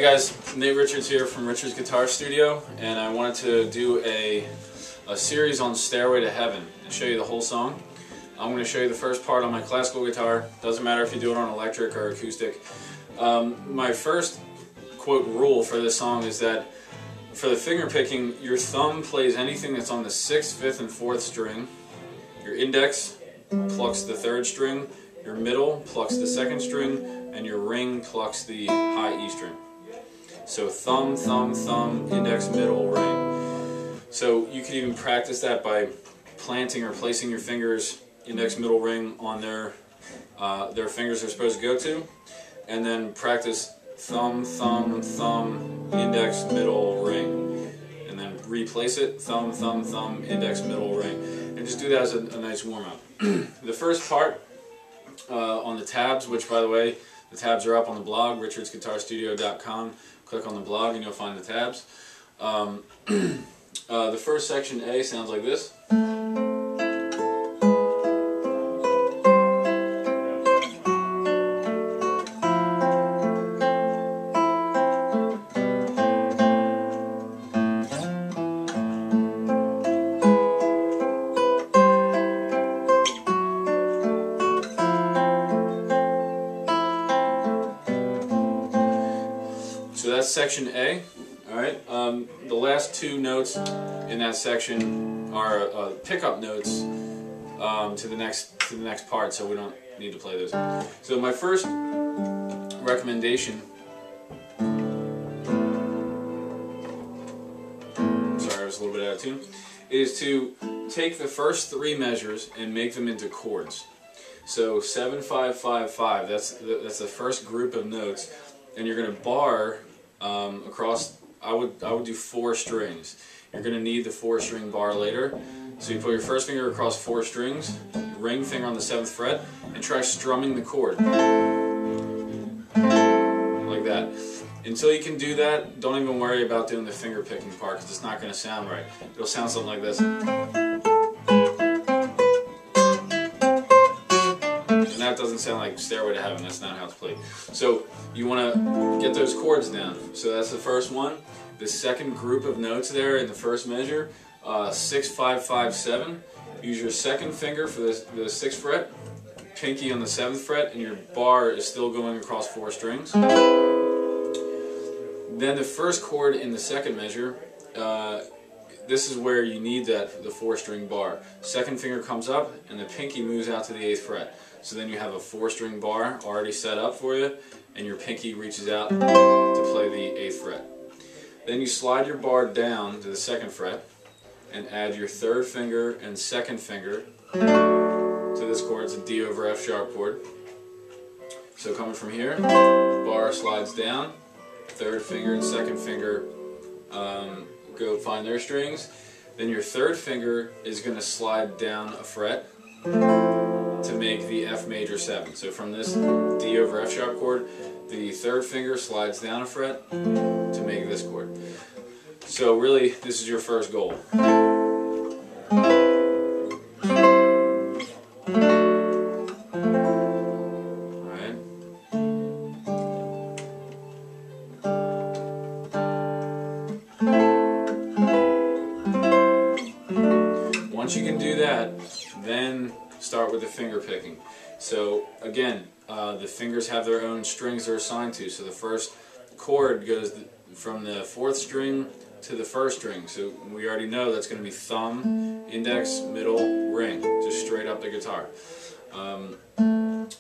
guys, Nate Richards here from Richards Guitar Studio, and I wanted to do a series on Stairway to Heaven and show you the whole song. I'm going to show you the first part on my classical guitar. Doesn't matter if you do it on electric or acoustic. My first quote rule for this song is that for the finger picking, your thumb plays anything that's on the 6th, 5th, and 4th string. Your index plucks the 3rd string, your middle plucks the 2nd string, and your ring plucks the high E string. So thumb, thumb, thumb, index, middle, ring. So you can even practice that by planting or placing your fingers, index, middle, ring, on their fingers they're supposed to go to, and then practice thumb, thumb, thumb, index, middle, ring, and then replace it, thumb, thumb, thumb, index, middle, ring, and just do that as a nice warm-up. The first part on the tabs, which by the way, the tabs are up on the blog, richardsguitarstudio.com. Click on the blog and you'll find the tabs. The first section A sounds like this. So that's section A. Alright, the last two notes in that section are pickup notes to the next part, so we don't need to play those. So my first recommendation, sorry I was a little bit out of tune, is to take the first 3 measures and make them into chords. So 7, 5, 5, 5, that's the first group of notes, and you're going to bar across. I would do 4 strings. You're going to need the 4-string bar later. So you put your first finger across 4 strings, ring finger on the 7th fret, and try strumming the chord like that. Until you can do that, don't even worry about doing the finger picking part because it's not going to sound right. It'll sound something like this. That doesn't sound like Stairway to Heaven. That's not how it's played. So you want to get those chords down. So that's the first one. The second group of notes there in the first measure, 6, 5, 5, 7. Use your second finger for the 6th fret, pinky on the 7th fret, and your bar is still going across 4 strings. Then the first chord in the second measure, this is where you need the 4-string bar. Second finger comes up and the pinky moves out to the 8th fret. So then you have a 4-string bar already set up for you, and your pinky reaches out to play the 8th fret. Then you slide your bar down to the 2nd fret and add your 3rd finger and 2nd finger to this chord. It's a D over F sharp chord. So coming from here, the bar slides down, 3rd finger and 2nd finger go find their strings. Then your 3rd finger is going to slide down a fret to make the F major 7. So from this D over F sharp chord, the 3rd finger slides down a fret to make this chord. So really, this is your first goal. Alright. Once you can do that, then start with the finger picking. So again, the fingers have their own strings they're assigned to. So the first chord goes from the 4th string to the 1st string. So we already know that's going to be thumb, index, middle, ring, just straight up the guitar.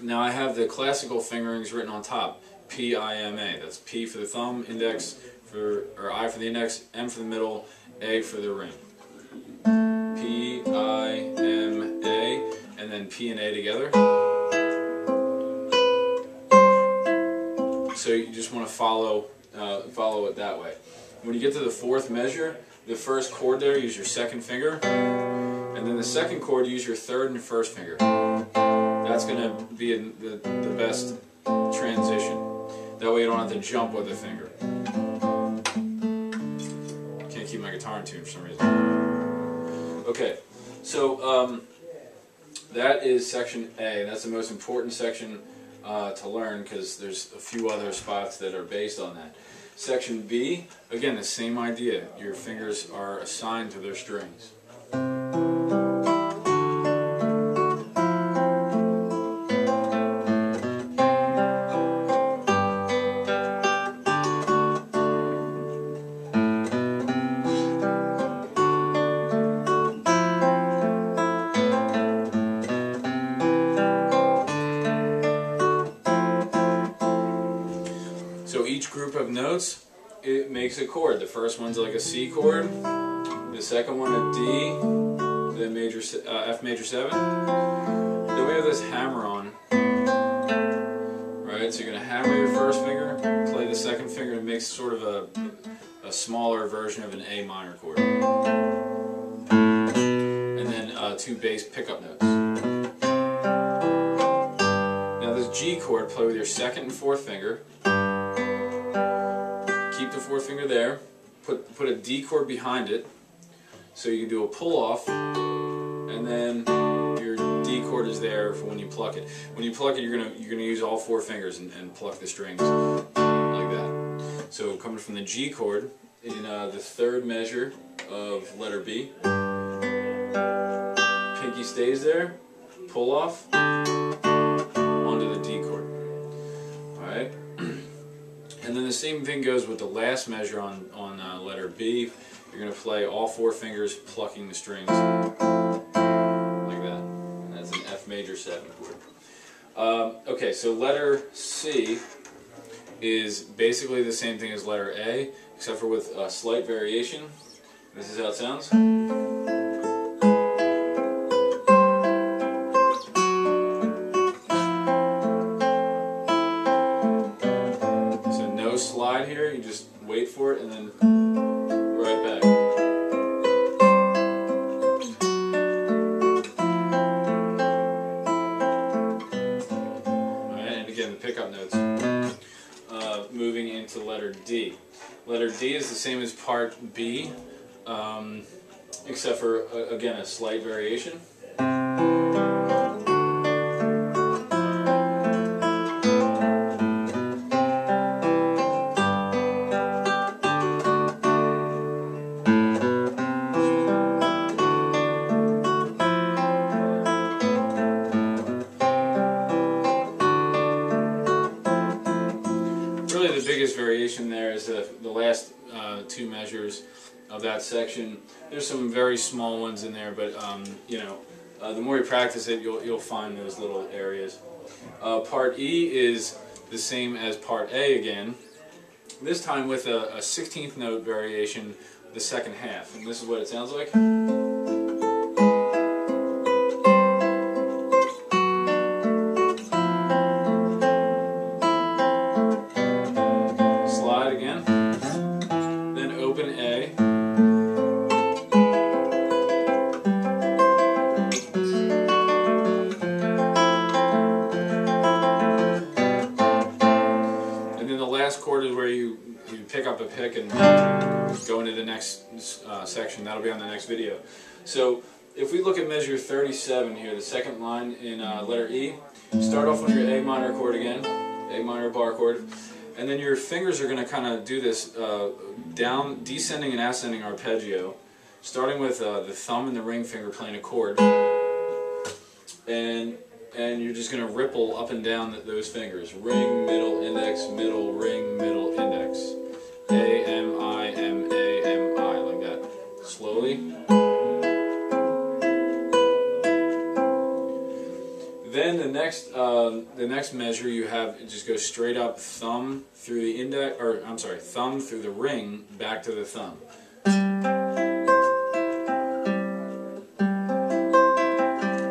Now I have the classical fingerings written on top. P, I, M, A. That's P for the thumb, index or I for the index, M for the middle, A for the ring. P, I, M, A, and then P and A together. So you just want to follow it that way. When you get to the 4th measure, the first chord there, use your 2nd finger, and then the 2nd chord, use your 3rd and 1st finger. That's going to be the best transition. That way you don't have to jump with a finger. Can't keep my guitar in tune for some reason. Okay, so that is section A. That's the most important section to learn because there's a few other spots that are based on that. Section B, again, the same idea. Your fingers are assigned to their strings. So each group of notes, it makes a chord. The first one's like a C chord, the second one a D, then major F major 7. Then we have this hammer on, right? So you're going to hammer your first finger, play the second finger, and make sort of a smaller version of an A minor chord. And then 2 bass pickup notes. Now this G chord, play with your second and fourth finger. Keep the fourth finger there, put a D chord behind it, so you can do a pull off, and then your D chord is there for when you pluck it. When you pluck it, you're gonna use all 4 fingers and pluck the strings like that. So coming from the G chord in the third measure of letter B, pinky stays there, pull off onto the D chord. All right. And then the same thing goes with the last measure on letter B. You're going to play all 4 fingers plucking the strings like that. And that's an F major 7 chord. Okay, so letter C is basically the same thing as letter A, except for with a slight variation. This is how it sounds. Slide here, you just wait for it and then right back. Alright, and again the pickup notes. Moving into letter D. Letter D is the same as part B, except for, again, a slight variation. Really the biggest variation there is the last 2 measures of that section. There's some very small ones in there, but you know, the more you practice it, you'll find those little areas. Part E is the same as part A again, this time with a 16th note variation, the second half, and this is what it sounds like. Last chord is where you pick up a pick and go into the next section. That'll be on the next video. So if we look at measure 37 here, the second line in letter E, start off on your A minor chord again, A minor bar chord, and then your fingers are going to kind of do this down, descending and ascending arpeggio, starting with the thumb and the ring finger playing a chord, and you're just going to ripple up and down those fingers. Ring, middle, index, middle, ring, middle, index. A, M, I, M, A, M, I, like that. Slowly. Then the next measure you have, it just goes straight up, thumb through the index, or I'm sorry, thumb through the ring, back to the thumb.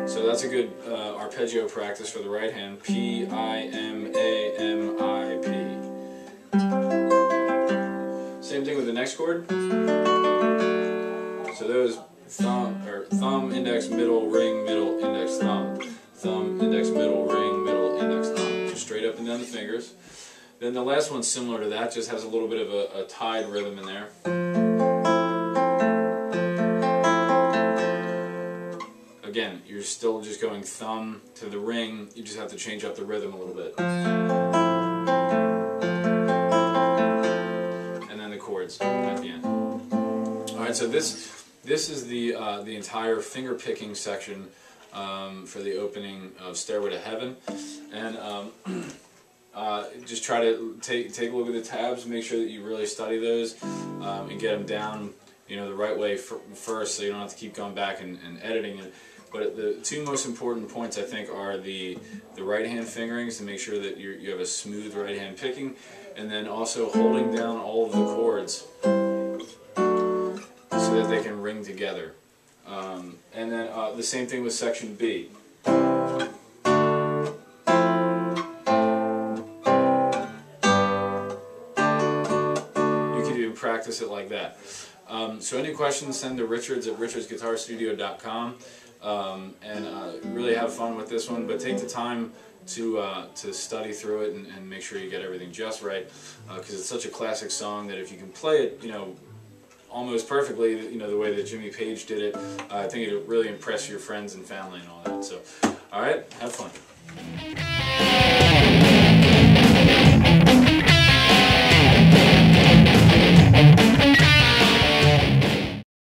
So that's a good arpeggio practice for the right hand. P, I, M, A, M, I, P. Same thing with the next chord. So those thumb, index, middle, ring, middle, index, thumb. Thumb, index, middle, ring, middle, index, thumb. Just straight up and down the fingers. Then the last one's similar to that, just has a little bit of a tied rhythm in there. Again, you're still just going thumb to the ring, you just have to change up the rhythm a little bit. chords at the end. Alright, so this is the entire finger picking section for the opening of Stairway to Heaven. And just try to take a look at the tabs, make sure that you really study those and get them down, you know, the right way first, so you don't have to keep going back and editing it. But the two most important points, I think, are the right hand fingerings to make sure that you have a smooth right hand picking, and then also holding down all of the chords so that they can ring together. And then the same thing with section B. Practice it like that. So any questions, send to Richards at richardsguitarstudio.com, and really have fun with this one, but take the time to study through it and make sure you get everything just right, because it's such a classic song that if you can play it, you know, almost perfectly, you know, the way that Jimmy Page did it, I think it'll really impress your friends and family and all that. So, alright, have fun.